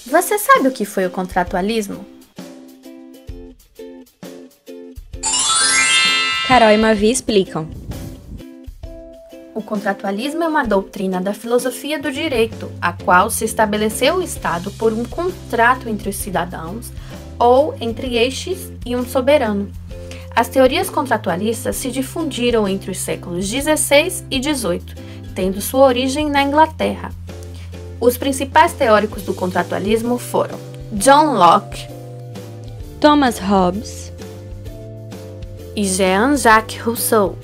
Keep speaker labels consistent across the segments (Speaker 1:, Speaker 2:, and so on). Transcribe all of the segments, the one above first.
Speaker 1: Você sabe o que foi o contratualismo?
Speaker 2: Carol e Mavi explicam.
Speaker 1: O contratualismo é uma doutrina da filosofia do direito, a qual se estabeleceu o Estado por um contrato entre os cidadãos ou entre estes e um soberano. As teorias contratualistas se difundiram entre os séculos XVI e XVIII, tendo sua origem na Inglaterra. Os principais teóricos do contratualismo foram John Locke,
Speaker 2: Thomas Hobbes
Speaker 1: e Jean-Jacques Rousseau.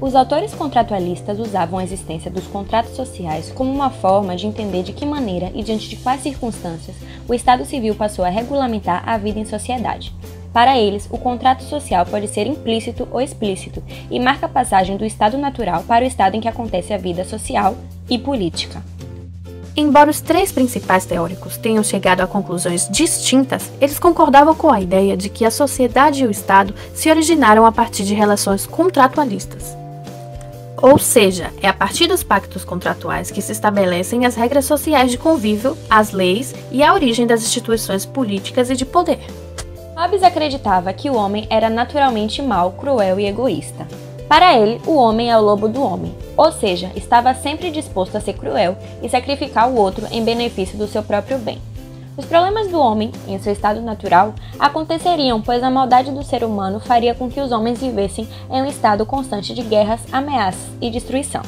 Speaker 2: Os autores contratualistas usavam a existência dos contratos sociais como uma forma de entender de que maneira e diante de quais circunstâncias o Estado civil passou a regulamentar a vida em sociedade. Para eles, o contrato social pode ser implícito ou explícito e marca a passagem do estado natural para o estado em que acontece a vida social e política.
Speaker 1: Embora os três principais teóricos tenham chegado a conclusões distintas, eles concordavam com a ideia de que a sociedade e o Estado se originaram a partir de relações contratualistas. Ou seja, é a partir dos pactos contratuais que se estabelecem as regras sociais de convívio, as leis e a origem das instituições políticas e de poder.
Speaker 2: Hobbes acreditava que o homem era naturalmente mau, cruel e egoísta. Para ele, o homem é o lobo do homem, ou seja, estava sempre disposto a ser cruel e sacrificar o outro em benefício do seu próprio bem. Os problemas do homem, em seu estado natural, aconteceriam pois a maldade do ser humano faria com que os homens vivessem em um estado constante de guerras, ameaças e destruição.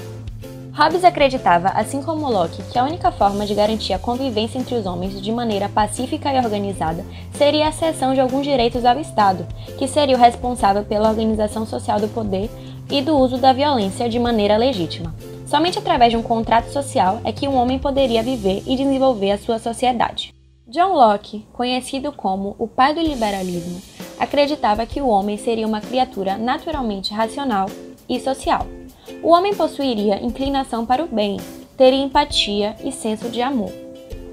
Speaker 2: Hobbes acreditava, assim como Locke, que a única forma de garantir a convivência entre os homens de maneira pacífica e organizada seria a cessão de alguns direitos ao Estado, que seria o responsável pela organização social do poder e do uso da violência de maneira legítima. Somente através de um contrato social é que um homem poderia viver e desenvolver a sua sociedade. John Locke, conhecido como o pai do liberalismo, acreditava que o homem seria uma criatura naturalmente racional e social. O homem possuiria inclinação para o bem, teria empatia e senso de amor.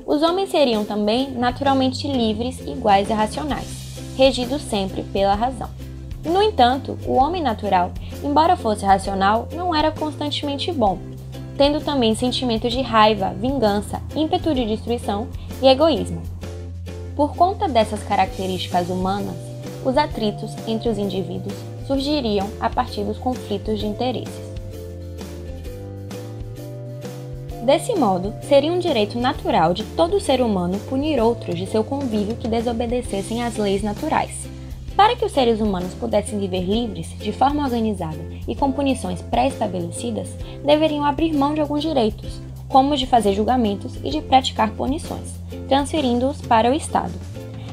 Speaker 2: Os homens seriam também naturalmente livres, iguais e racionais, regidos sempre pela razão. No entanto, o homem natural, embora fosse racional, não era constantemente bom, tendo também sentimentos de raiva, vingança, ímpeto de destruição e egoísmo. Por conta dessas características humanas, os atritos entre os indivíduos surgiriam a partir dos conflitos de interesses. Desse modo, seria um direito natural de todo ser humano punir outros de seu convívio que desobedecessem às leis naturais. Para que os seres humanos pudessem viver livres, de forma organizada e com punições pré-estabelecidas, deveriam abrir mão de alguns direitos, como os de fazer julgamentos e de praticar punições, transferindo-os para o Estado.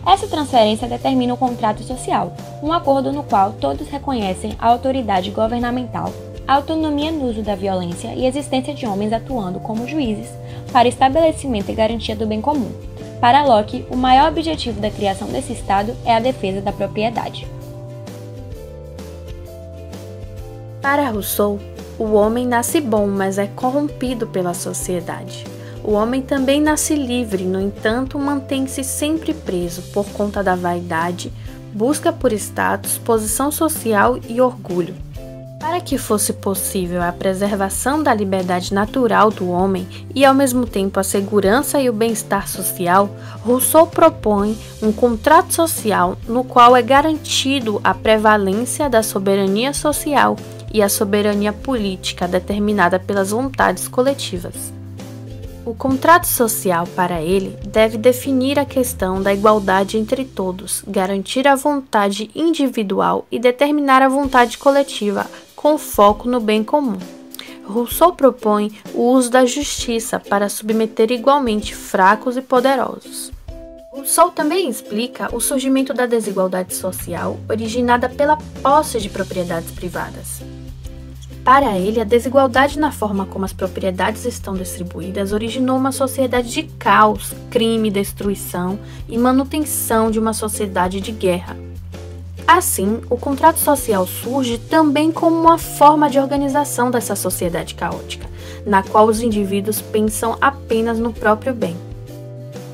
Speaker 2: Essa transferência determina o contrato social, um acordo no qual todos reconhecem a autoridade governamental, a autonomia no uso da violência e a existência de homens atuando como juízes para estabelecimento e garantia do bem comum. Para Locke, o maior objetivo da criação desse Estado é a defesa da propriedade.
Speaker 1: Para Rousseau, o homem nasce bom, mas é corrompido pela sociedade. O homem também nasce livre, no entanto, mantém-se sempre preso por conta da vaidade, busca por status, posição social e orgulho. Para que fosse possível a preservação da liberdade natural do homem e, ao mesmo tempo, a segurança e o bem-estar social, Rousseau propõe um contrato social no qual é garantido a prevalência da soberania social e a soberania política determinada pelas vontades coletivas. O contrato social, para ele, deve definir a questão da igualdade entre todos, garantir a vontade individual e determinar a vontade coletiva, com foco no bem comum. Rousseau propõe o uso da justiça para submeter igualmente fracos e poderosos. Rousseau também explica o surgimento da desigualdade social originada pela posse de propriedades privadas. Para ele, a desigualdade na forma como as propriedades estão distribuídas originou uma sociedade de caos, crime, destruição e manutenção de uma sociedade de guerra. Assim, o contrato social surge também como uma forma de organização dessa sociedade caótica, na qual os indivíduos pensam apenas no próprio bem.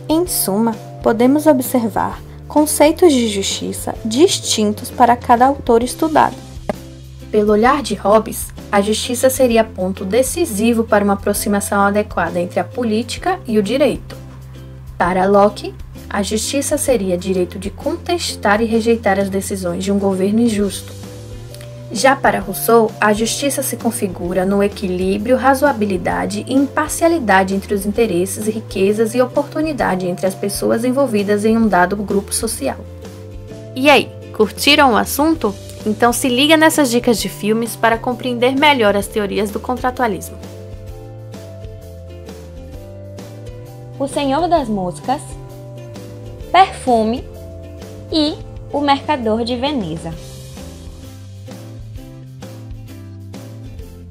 Speaker 1: Em suma, podemos observar conceitos de justiça distintos para cada autor estudado. Pelo olhar de Hobbes, a justiça seria ponto decisivo para uma aproximação adequada entre a política e o direito. Para Locke, a justiça seria direito de contestar e rejeitar as decisões de um governo injusto. Já para Rousseau, a justiça se configura no equilíbrio, razoabilidade e imparcialidade entre os interesses, riquezas e oportunidade entre as pessoas envolvidas em um dado grupo social. E aí, curtiram o assunto? Então se liga nessas dicas de filmes para compreender melhor as teorias do contratualismo.
Speaker 2: O Senhor das Moscas, Perfume e O Mercador de Veneza.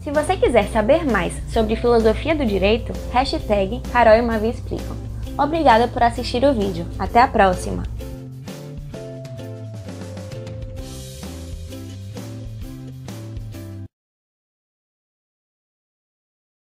Speaker 2: Se você quiser saber mais sobre filosofia do direito, #Carol e Mavi explicam. Obrigada por assistir o vídeo. Até a próxima!